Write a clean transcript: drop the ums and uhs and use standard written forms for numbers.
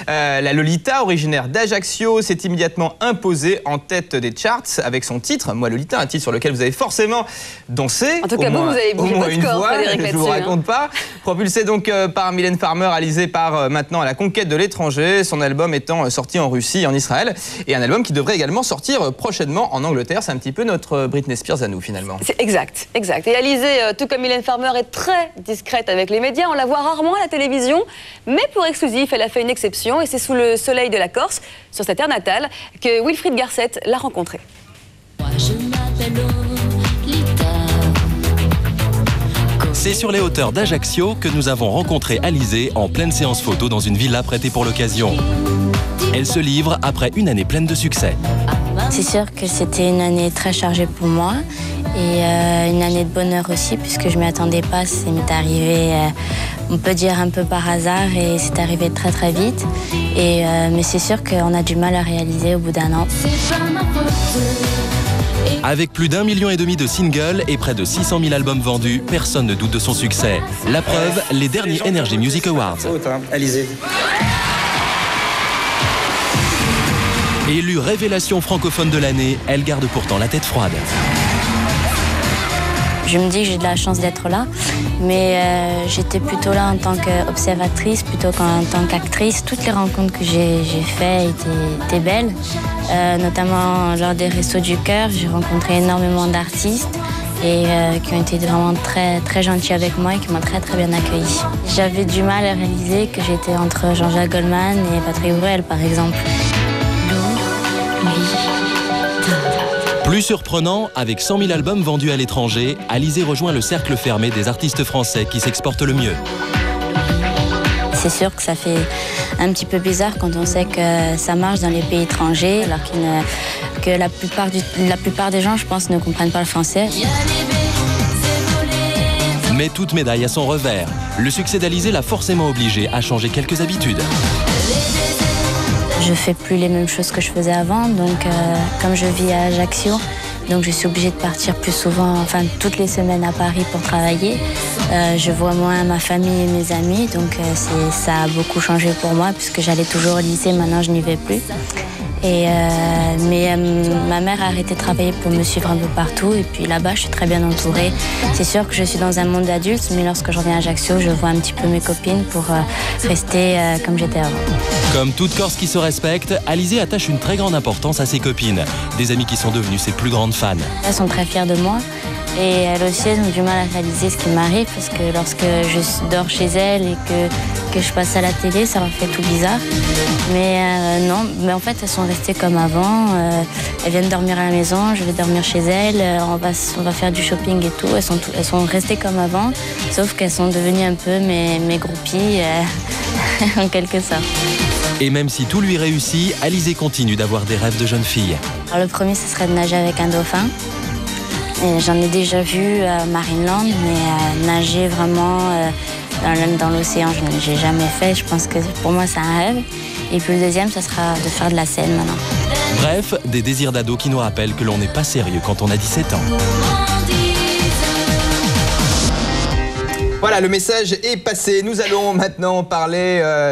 La Lolita, originaire d'Ajaccio, s'est immédiatement imposée en tête des charts avec son titre, Moi Lolita, un titre sur lequel vous avez forcément dansé. En tout cas, vous avez bougé votre corps, Frédéric, je vous raconte pas. Propulsé donc par Mylène Farmer, Alizée part maintenant à la conquête de l'étranger, son album étant sorti en Russie et en Israël, et un album qui devrait également sortir prochainement en Angleterre. C'est un petit peu notre Britney Spears à nous, finalement. C'est exact, exact. Et Alizée, tout comme Mylène Farmer, est très discrète avec les médias. On la voit rarement à la télévision, mais pour exclusif, elle a fait une exception, et c'est sous le soleil de la Corse, sur sa terre natale, que Wilfried Garcet l'a rencontrée. C'est sur les hauteurs d'Ajaccio que nous avons rencontré Alizée en pleine séance photo dans une villa prêtée pour l'occasion. Elle se livre après une année pleine de succès. C'est sûr que c'était une année très chargée pour moi et une année de bonheur aussi puisque je ne m'y attendais pas. Ça m'est arrivé, on peut dire un peu par hasard et c'est arrivé très très vite. Mais c'est sûr qu'on a du mal à réaliser au bout d'un an. Avec plus d'1,5 million de singles et près de 600 000 albums vendus, personne ne doute de son succès. La preuve, les derniers Energy Music Awards. Alizée. Élue révélation francophone de l'année, elle garde pourtant la tête froide. Je me dis que j'ai de la chance d'être là, mais j'étais plutôt là en tant qu'observatrice plutôt qu'en tant qu'actrice. Toutes les rencontres que j'ai faites étaient belles, notamment lors des Restos du Cœur. J'ai rencontré énormément d'artistes et qui ont été vraiment très, très gentils avec moi et qui m'ont très très bien accueillie. J'avais du mal à réaliser que j'étais entre Jean-Jacques Goldman et Patrick Bruel, par exemple. Plus surprenant, avec 100 000 albums vendus à l'étranger, Alizée rejoint le cercle fermé des artistes français qui s'exportent le mieux. C'est sûr que ça fait un petit peu bizarre quand on sait que ça marche dans les pays étrangers, alors que la plupart des gens, je pense, ne comprennent pas le français. Mais toute médaille a son revers. Le succès d'Alizée l'a forcément obligée à changer quelques habitudes. Je fais plus les mêmes choses que je faisais avant, donc comme je vis à Ajaccio, donc je suis obligée de partir plus souvent, enfin toutes les semaines à Paris pour travailler. Je vois moins ma famille et mes amis, donc ça a beaucoup changé pour moi puisque j'allais toujours au lycée, maintenant je n'y vais plus. Mais ma mère a arrêté de travailler pour me suivre un peu partout et puis là-bas je suis très bien entourée. C'est sûr que je suis dans un monde d'adulte, mais lorsque je reviens à Ajaccio, je vois un petit peu mes copines pour rester comme j'étais avant. Comme toute Corse qui se respecte, Alizée attache une très grande importance à ses copines, des amies qui sont devenues ses plus grandes fans. Elles sont très fières de moi. Et elles aussi, elles ont du mal à réaliser ce qui m'arrive parce que lorsque je dors chez elles et que je passe à la télé, ça leur fait tout bizarre. Mais non, mais en fait, elles sont restées comme avant. Elles viennent dormir à la maison, je vais dormir chez elles, on va faire du shopping et tout. Elles sont restées comme avant, sauf qu'elles sont devenues un peu mes groupies, en quelque sorte. Et même si tout lui réussit, Alizée continue d'avoir des rêves de jeune fille. Alors, le premier, ce serait de nager avec un dauphin. J'en ai déjà vu à Marineland, mais nager vraiment dans l'océan, je ne l'ai jamais fait. Je pense que pour moi, c'est un rêve. Et puis le deuxième, ça sera de faire de la scène maintenant. Bref, des désirs d'ado qui nous rappellent que l'on n'est pas sérieux quand on a 17 ans. Voilà, le message est passé. Nous allons maintenant parler...